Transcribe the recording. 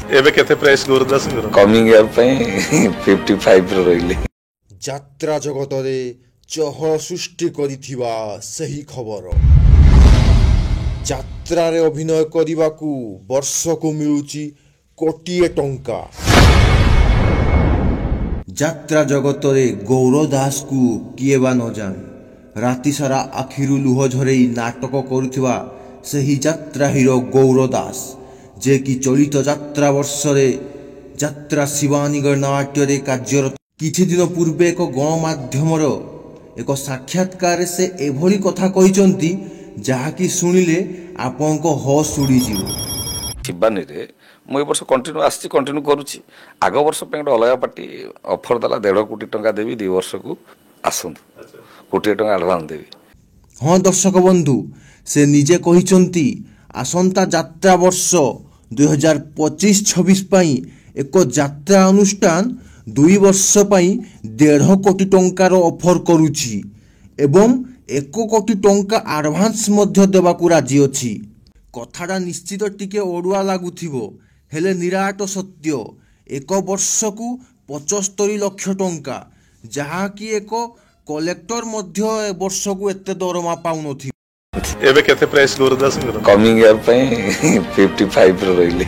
एबे केते price Gurudas coming year पे 55 रो रहिले ଯାତ୍ରା ଜଗତରେ ଚହଳ ସୃଷ୍ଟି କରିଥିବା ସେହି ଖବର ଯାତ୍ରାରେ ଅଭିନୟ କରିବାକୁ ବର୍ଷକୁ ମିଳୁଛି କୋଟିଏ ଟଙ୍କା। ଯାତ୍ରା ଜଗତରେ ଗୌର ଦାସକୁ କିଏ ବା ନ ଜାଣେ। ରାତି ସାରା ଆଖିରୁ ଲୁହ ଝରେଇ ନାଟକ କରୁଥିବା ସେହି ଯାତ୍ରା ହିରୋ ଗୌର ଦାସ, ଯେ କି ଚଳିତ ଯାତ୍ରା ବର୍ଷରେ ଯାତ୍ରା ଶିବାନୀଗଡ଼ ନାଟ୍ୟରେ କାର୍ଯ୍ୟରତ। କିଛି ଦିନ ପୂର୍ବେ ଏକ ଗଣମାଧ୍ୟମର ଏକ ସାକ୍ଷାତକାରରେ ସେ ଏଭଳି କଥା କହିଛନ୍ତି ଯାହାକି ଶୁଣିଲେ ଆପଣଙ୍କ ହୋସ୍ ଉଡ଼ିଯିବ। शिवानी रे मु वर्ष कंटिन्यू आसी कंटिन्यू करुच्ची आग वर्ष पे गोटे अलग पार्टी ऑफर देला 1.5 कोटी टंका देवी 2 वर्ष को आसंतु कोटी टंका एडवांस देवी। हाँ दर्शक बंधु, से निजे कहिसंती आसंता यात्रा वर्ष 2025-26 पई एक यात्रा अनुष्ठान 2 वर्ष पई 1.5 कोटी टंकार ऑफर करुछि एवं 1 कोटी टंका एडवांस मध्य देबाकू राजी अछि। कथाटा निश्चित टिके ओडुआ लागुथिबो, हेले निराट सत्य। 1 वर्ष को 75 लाख टंका, जहाँकि एक कलेक्टर मध्य वर्ष को एते दरमा पाउनथि। एबे केते प्राइस गुरुदास कमिंग ईयर पे 55 रो रहिले।